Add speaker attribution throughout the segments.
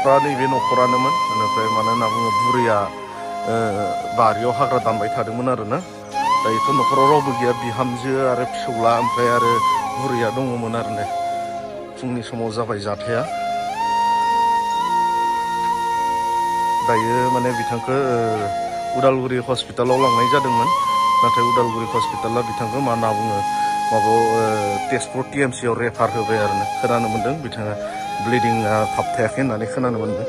Speaker 1: फ्रा नैबे न'खरानोमोन बेनिफ्राय मानो होनना बुङो बुरैया बारियाव हाग्रा दानबाय थादोंमोन आरोना दायोथ' न'खराव रावबो गैया बिहामजो आरो फिसौला ओमफ्राय आरो बुरैया दङमोन आरो ने फुंनि समाव जाबाय जाथाया दायो माने बिथांखौ उदालगुरि हस्पिटालाव लांनाय जादोंमोन नाथाय उदालगुरि हस्पिटाला बिथांखौ मा होनना बुङो माबायाव तेजपुर TMCआव रेफार होबाय आरोना खोनानो मोन्दों बिथाङा ब्लिडिंआ थाबथायाखै होननानै खोनानो मोन्दों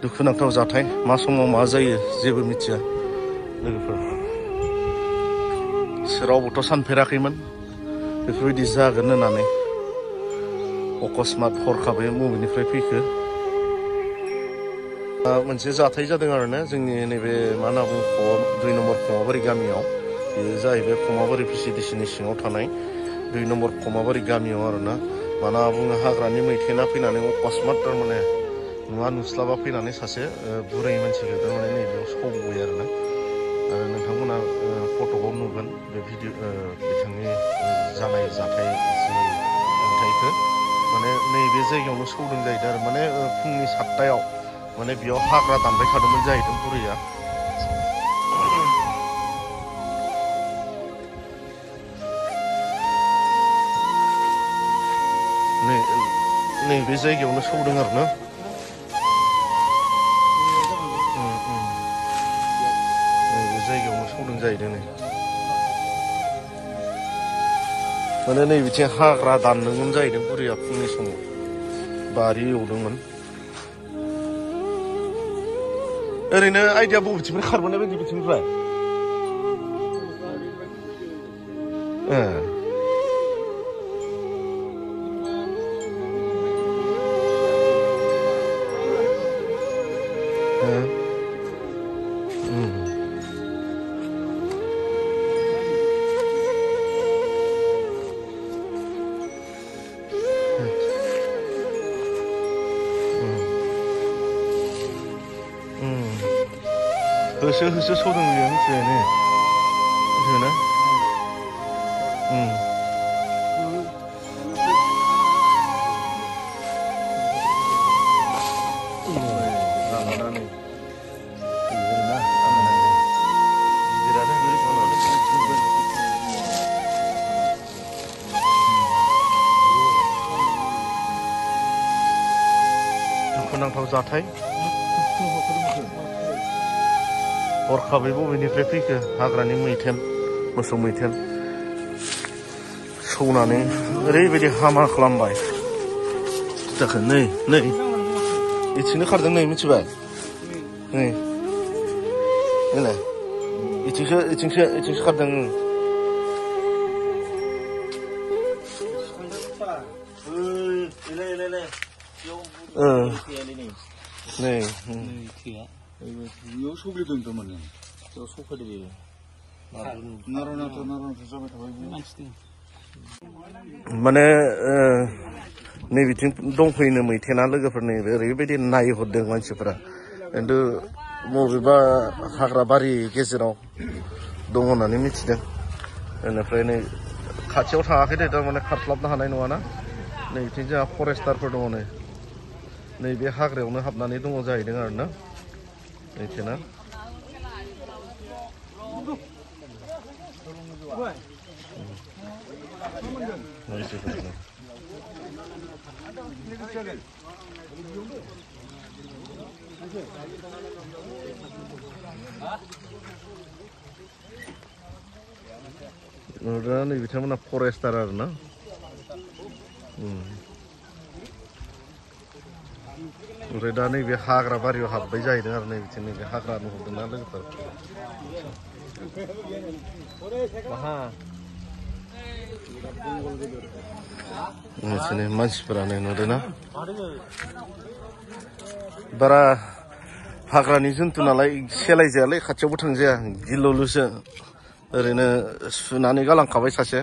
Speaker 1: दुखुनांथाव जाथाय मा समाव मा जायो जेबो मिथिया लोगोफोर रावबोथ' सानफेराखैमोन बेफोरबायदि जागोन होननानै अकस्मात हरखाबै बबेनिफ्राय फैखो मोनसे जाथाय जादों आरोना जोंनि नैबे मा होनना बुङो 2 नम्बर खमाबारि गामियाव बेयो जाहैबाय खमाबारि PCDCनि सिङाव थानाय 2 नम्बर खमाबारि गामियाव आरोना मा होनना बुङो हाग्रानि मैथेना फैनानै अकस्मात थारमाने नुवा नुस्लाबा फैनानै सासे बुरै मानसिखौ थारमाने नैबेयाव सौबाय आरोना आरो नोंथांमोना फट'आव नुगोन बे भिडिअ बिथांनि जानाय जाथाय जि नुथायखौ माने नैबे जायगायावनो सौदों जाहैदों आरो माने फुंनि 7टायाव माने बेयाव हाग्रा दानबाय थादोंमोन जाहैदों बुरैया नैबे जायगायावनो सौदों आरो ना नैबे जायगायावनो सौदों जाहैदों नै माने नैबिथिं हाग्रा दानदोंमोन जाहैदों बुरैया फुंनि समाव बारि एवदोंमोन ओरैनो आइडिया बबेथिंनिफ्राय खारबोनाय बायदि बिथिंनिफ्राय होसो होसो सौदों बियो मिथिबाय ने मिथिबायना दुखुनांथाव जाथाय हरखाबै बबेनिफ्राय फैखो हाग्रानि मैथेन मोसौ मैथेन सौनानै ओरैबायदि हामा खालामबाय जाखो नै इथिंनो खारदों नै मिथिबाय नै नायलाय इथिंसो खारदों नै
Speaker 2: बेयाव सौग्रिदों थारमाने बेयाव सौफैदों बेयो नारानाथ' जाबाय थाबाय
Speaker 1: माने नैबिथिं दंफैनो मैथेना लोगोफोर नैबे ओरैबायदि नायहरदों मानसिफोरा खिन्थु बबेबा हाग्रा बारि गेजेराव दङ होननानै मिथिदों बेनिफ्राय नै खाथियाव थाङाखै दे थारमाने खारस्लाबनो हानाय नङाना नैबिथिं जोंहा फरेस्टारफोर दङ नैबे हाग्रायावनो हाबनानै दङ जाहैदों आरोना मैथेना दा नै बिथांमोना फरेस्टार आरोना ओमफ्राय दा नैबे हाग्रा बारियाव हाबबाय जाहैदों आरो नैबिथिं नैबे हाग्रा नुहुरदोंना लोगोफोर नोंसोरनि मानसिफोरा नुदोंना बारा हाग्रानि जुन्थु नालाय सेलाय जायालै खाथियावबो थांजाया गिलुलुसो ओरैनो सुनानै गालांखाबाय सासे